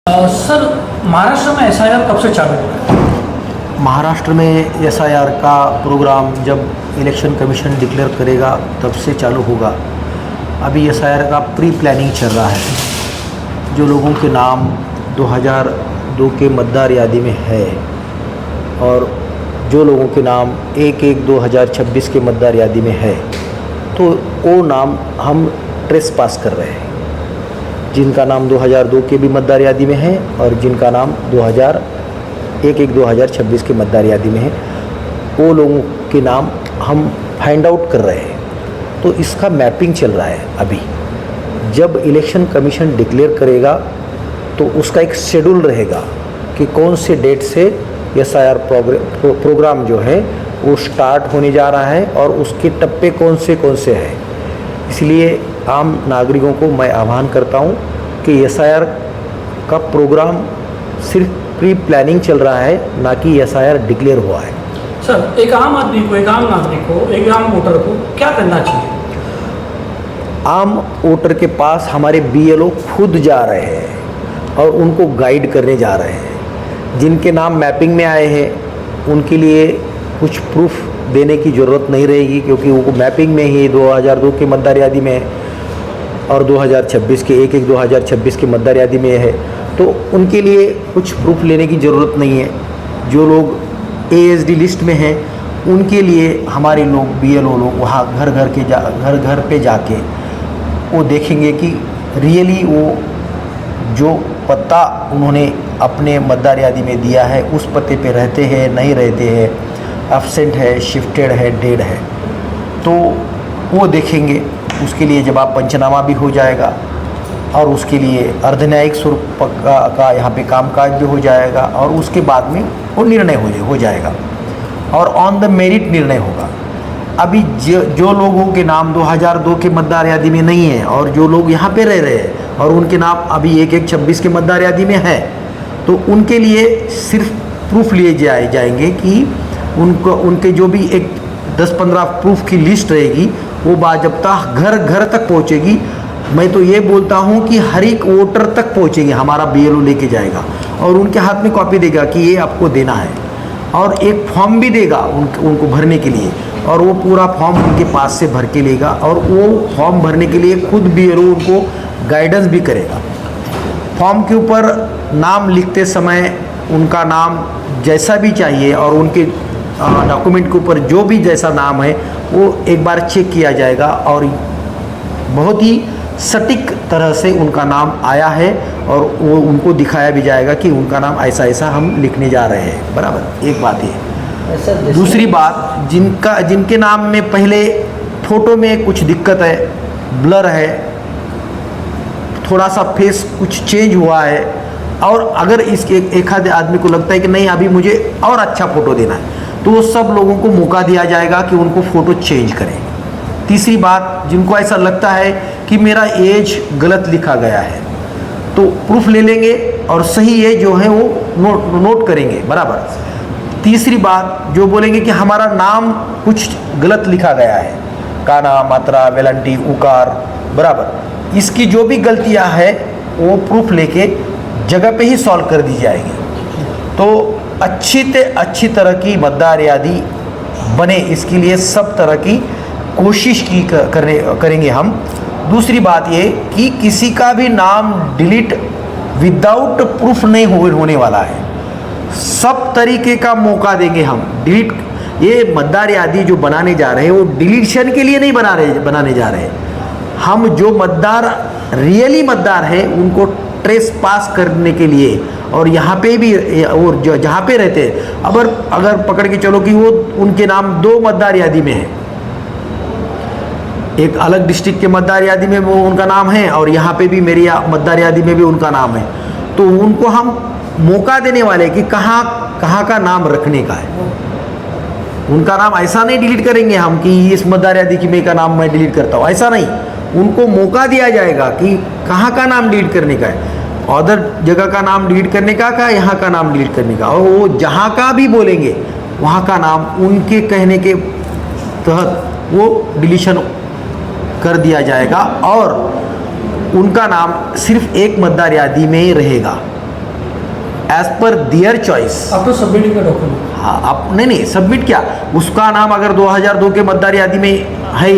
Sir, Maharashtra में SIR कब से चालू होगा? महाराष्ट्र में एसआईआर का प्रोग्राम जब इलेक्शन कमीशन डिक्लेयर करेगा तब से चालू होगा। अभी एसआईआर का प्री प्लानिंग चल रहा है। जो लोगों के नाम 2002 के मतदार यादी में है और जो लोगों के नाम 1/1/2026 के मतदार यादी में है, तो वो नाम हम ट्रेस पास कर रहे हैं। जिनका नाम 2002 के भी मतदार यादी में है और जिनका नाम 1/1/2026 के मतदार यादी में है, वो लोगों के नाम हम फाइंड आउट कर रहे हैं। तो इसका मैपिंग चल रहा है अभी। जब इलेक्शन कमीशन डिक्लेयर करेगा तो उसका एक शेड्यूल रहेगा कि कौन से डेट से एसआईआर प्रोग्राम जो है वो स्टार्ट होने जा रहा है और उसके टप्पे कौन से हैं। इसलिए आम नागरिकों को मैं आह्वान करता हूं कि एसआईआर का प्रोग्राम सिर्फ प्री प्लानिंग चल रहा है, ना कि एसआईआर डिक्लेयर हुआ है। सर, एक आम आदमी को, एक आम नागरिक को, एक आम वोटर को क्या करना चाहिए? आम वोटर के पास हमारे बीएलओ खुद जा रहे हैं और उनको गाइड करने जा रहे हैं। जिनके नाम मैपिंग में आए हैं उनके लिए कुछ प्रूफ देने की ज़रूरत नहीं रहेगी, क्योंकि वो मैपिंग में ही 2002 के मतदार यादी में है और 2026 के 1/1/2026 के मतदार यादी में है, तो उनके लिए कुछ प्रूफ लेने की ज़रूरत नहीं है। जो लोग एएसडी लिस्ट में हैं उनके लिए हमारे लोग बीएलओ लोग वहाँ घर पे जाके वो देखेंगे कि रियली वो जो पता उन्होंने अपने मतदार यादी में दिया है उस पते पे रहते हैं, नहीं रहते हैं, एब्सेंट है, शिफ्टेड है, डेड है, तो वो देखेंगे। उसके लिए जवाब पंचनामा भी हो जाएगा और उसके लिए अर्धन्यायिक स्वरूप का यहाँ पे कामकाज भी हो जाएगा और उसके बाद में वो निर्णय हो जाएगा और ऑन द मेरिट निर्णय होगा। अभी जो लोगों के नाम 2002 के मतदार यादी में नहीं है और जो लोग यहाँ पे रह रहे हैं और उनके नाम अभी 1/1/26 के मतदार यादी में है, तो उनके लिए सिर्फ प्रूफ लिए जाएंगे कि उनके जो भी एक 10-15 प्रूफ की लिस्ट रहेगी वो बाज़ाब्ता घर तक पहुँचेगी। मैं तो ये बोलता हूँ कि हर एक वोटर तक पहुँचेगी, हमारा बीएलओ लेके जाएगा और उनके हाथ में कॉपी देगा कि ये आपको देना है और एक फॉर्म भी देगा उनको भरने के लिए, और वो पूरा फॉर्म उनके पास से भर के लेगा और वो फॉर्म भरने के लिए खुद बीएलओ उनको गाइडेंस भी करेगा। फॉर्म के ऊपर नाम लिखते समय उनका नाम जैसा भी चाहिए और उनके डॉक्यूमेंट के ऊपर जो भी जैसा नाम है वो एक बार चेक किया जाएगा और बहुत ही सटीक तरह से उनका नाम आया है और वो उनको दिखाया भी जाएगा कि उनका नाम ऐसा हम लिखने जा रहे हैं। बराबर, एक बात ये। दूसरी बात, जिनके नाम में पहले फ़ोटो में कुछ दिक्कत है, ब्लर है, थोड़ा सा फेस कुछ चेंज हुआ है, और अगर इसके एक आधे आदमी को लगता है कि नहीं अभी मुझे और अच्छा फ़ोटो देना है, तो वो सब लोगों को मौका दिया जाएगा कि उनको फ़ोटो चेंज करें। तीसरी बात, जिनको ऐसा लगता है कि मेरा एज गलत लिखा गया है, तो प्रूफ ले लेंगे और सही एज जो है वो नोट करेंगे। बराबर। तीसरी बात, जो बोलेंगे कि हमारा नाम कुछ गलत लिखा गया है, काना, मात्रा, वेलंटी, उकार, बराबर, इसकी जो भी गलतियां हैं वो प्रूफ लेके जगह पे ही सॉल्व कर दी जाएगी। तो अच्छी तरह की मतदार यादी बने, इसके लिए सब तरह की कोशिश करेंगे हम। दूसरी बात ये कि किसी का भी नाम डिलीट विदाउट प्रूफ नहीं होने वाला है। सब तरीके का मौका देंगे हम। डिलीट, ये मतदार यादी जो बनाने जा रहे हैं वो डिलीशन के लिए नहीं बनाने जा रहे हैं। हम जो मतदार रियली मतदार है उनको ट्रेस पास करने के लिए, और यहाँ पे भी और जहाँ पे रहते हैं अगर पकड़ के चलो कि वो उनके नाम 2 मतदार यादी में है, एक अलग डिस्ट्रिक्ट के मतदार यादी में वो उनका नाम है और यहाँ पे भी मेरी मतदार यादी में भी उनका नाम है, तो उनको हम मौका देने वाले कि कहाँ का नाम रखने का है। उनका नाम ऐसा नहीं डिलीट करेंगे हम कि इस मतदार यादी की में का नाम मैं डिलीट करता हूँ, ऐसा नहीं। उनको मौका दिया जाएगा कि कहाँ का नाम डिलीट करने का है, अदर जगह का नाम डिलीट करने का यहाँ का नाम डिलीट करने का, और वो जहाँ का भी बोलेंगे वहाँ का नाम उनके कहने के तहत वो डिलीशन कर दिया जाएगा और उनका नाम सिर्फ एक मतदार यादी में ही रहेगा। As per their choice. अब तो सबमिटिंग का डॉक्यूमेंट। हाँ, आप नहीं सबमिट क्या, उसका नाम अगर 2002 के मतदार यादी में है,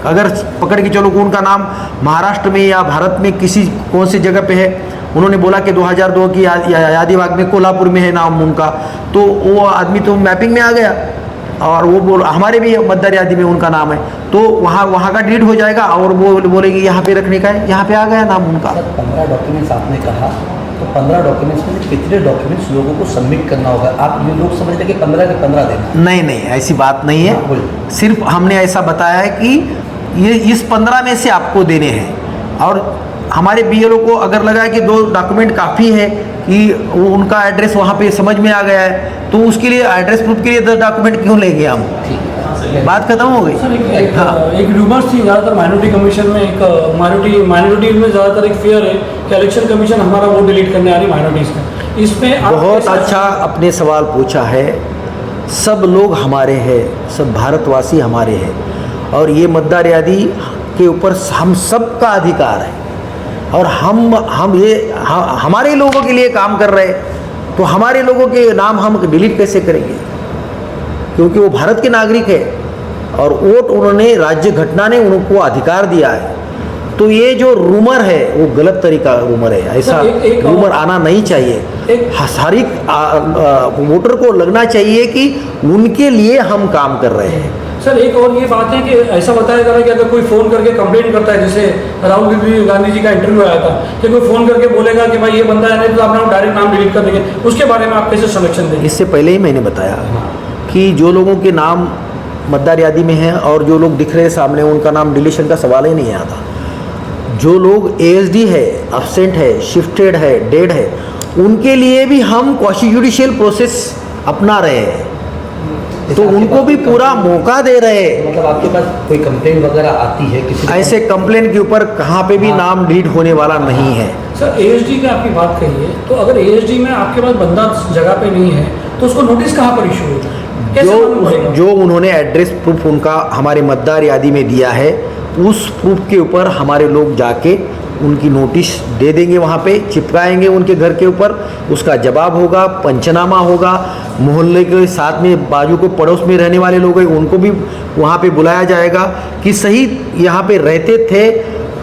अगर पकड़ के चलो कि उनका नाम महाराष्ट्र में या भारत में किसी कौन सी जगह पे है, उन्होंने बोला कि 2002 की यादी भाग में कोल्हापुर में है नाम उनका, तो वो आदमी तो मैपिंग में आ गया और वो बोल हमारे भी मतदार यादी में उनका नाम है, तो वहाँ का डिलीट हो जाएगा और वो बोलेगी यहाँ पे रखने का है, यहाँ पे आ गया नाम उनका। 15 डॉक्यूमेंट्स आपने कहा, तो 15 डॉक्यूमेंट्स में कितने डॉक्यूमेंट्स लोगों को सबमिट करना होगा? आप ये लोग समझते हैं कि 15 के 15 देना? नहीं, ऐसी बात नहीं है। हाँ, सिर्फ हमने ऐसा बताया है कि ये इस 15 में से आपको देने हैं, और हमारे बीएलओ को अगर लगा है कि 2 डॉक्यूमेंट काफ़ी है कि वो उनका एड्रेस वहाँ पे समझ में आ गया है, तो उसके लिए एड्रेस प्रूफ के लिए 10 डॉक्यूमेंट क्यों लेंगे हम? बात खत्म हो गई। सर एक रूमर्स थी ज़्यादातर माइनॉरिटी कमीशन में, एक माइनॉरिटी में ज़्यादातर एक फेयर है कि इलेक्शन कमीशन हमारा वोट डिलीट करने आ रही माइनॉरिटीज़ का, इसमें आप बहुत अच्छा आपने सवाल पूछा है। सब लोग हमारे हैं, सब भारतवासी हमारे हैं, और ये मतदार यादी के ऊपर हम सबका अधिकार है, और हमारे लोगों के लिए काम कर रहे हैं, तो हमारे लोगों के नाम हम डिलीट कैसे करेंगे? क्योंकि वो भारत के नागरिक है और वोट उन्होंने, राज्य घटना ने उनको अधिकार दिया है। तो ये जो रूमर है वो गलत तरीका रूमर है, ऐसा रूमर आना नहीं चाहिए। हर एक वोटर को लगना चाहिए कि उनके लिए हम काम कर रहे हैं। सर एक और ये बात है कि ऐसा बताया जा रहा है कि अगर कोई फ़ोन करके कंप्लेंट करता है, जैसे राहुल गांधी जी का इंटरव्यू आया था कि कोई फ़ोन करके बोलेगा कि भाई ये बंदा है नहीं तो आप डायरेक्ट नाम डिलीट कर देंगे, उसके बारे में आप कैसे समीक्षण देंगे? इससे पहले ही मैंने बताया कि जो लोगों के नाम मतदार यादी में हैं और जो लोग दिख रहे हैं सामने, उनका नाम डिलीशन का सवाल ही नहीं आता। जो लोग एएसडी है, अब्सेंट है, शिफ्टेड है, डेड है, उनके लिए भी हम क्वासी जुडिशियल प्रोसेस अपना रहे हैं, तो उनको भी पूरा मौका दे रहे हैं। मतलब आपके पास कोई कंप्लेंट वगैरह आती है किसी ऐसे कंप्लेंट के ऊपर कहाँ पे भी नाम डिलीट होने वाला नहीं है। सर एएसडी की आपकी बात कही है, तो अगर एएसडी में आपके पास बंदा जगह पे नहीं है तो उसको नोटिस कहाँ पर इशू होगा? जो उन्होंने एड्रेस प्रूफ उनका हमारे मतदार यादी में दिया है, उस प्रूफ के ऊपर हमारे लोग जाके उनकी नोटिस दे देंगे, वहाँ पे चिपकाएंगे उनके घर के ऊपर, उसका जवाब होगा, पंचनामा होगा, मोहल्ले के साथ में बाजू को पड़ोस में रहने वाले लोग हैं उनको भी वहाँ पे बुलाया जाएगा कि सही यहाँ पे रहते थे,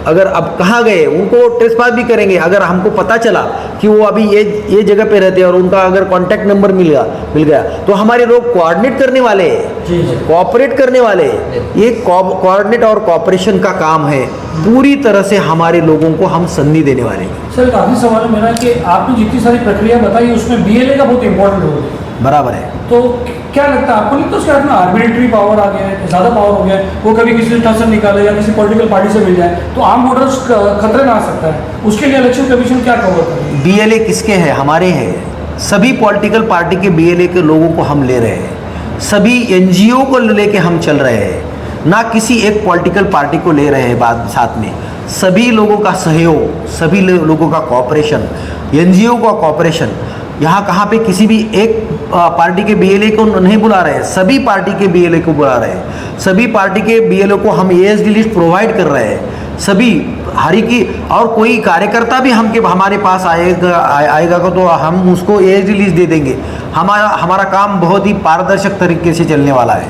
अगर अब कहाँ गए उनको ट्रेसपास भी करेंगे। अगर हमको पता चला कि वो अभी ये जगह पे रहते हैं और उनका अगर कॉन्टैक्ट नंबर मिल गया तो हमारे लोग कोऑर्डिनेट करने वाले हैं, कोऑपरेट करने वाले हैं। ये कोऑर्डिनेट और कोऑपरेशन का काम है, पूरी तरह से हमारे लोगों को हम संधि देने वाले हैं। सर काफ़ी सवाल है मेरा कि आपने जितनी सारी प्रक्रिया बताई उसमें बीएलए का बहुत इंपॉर्टेंट रोल है। बराबर है। तो क्या लगता है आपको? नहीं तो उसके हाथ में आर्बिट्री पावर आ गया है, ज़्यादा पावर हो गया है, वो कभी किसी से टसन निकाले या किसी पॉलिटिकल पार्टी से मिल जाए तो आम वोटर्स खतरे में आ सकता है, उसके लिए इलेक्शन कमीशन क्या कवर करेगी? बीएलए किसके हैं? हमारे हैं। सभी पॉलिटिकल पार्टी के बीएलए के लोगों को हम ले रहे हैं, सभी एनजीओ को लेके हम चल रहे हैं, ना किसी एक पॉलिटिकल पार्टी को ले रहे हैं बात साथ में। सभी लोगों का सहयोग, सभी लोगों का कोऑपरेशन, एनजीओ का कोऑपरेशन। यहाँ कहाँ पे किसी भी एक पार्टी के बीएलए को नहीं बुला रहे हैं, सभी पार्टी के बीएलए को बुला रहे हैं, सभी पार्टी के बीएलए को हम एएसडी लिस्ट प्रोवाइड कर रहे हैं, सभी हरी की। और कोई कार्यकर्ता भी हमारे पास आएगा तो हम उसको एएसडी लिस्ट दे देंगे। हमारा काम बहुत ही पारदर्शक तरीके से चलने वाला है।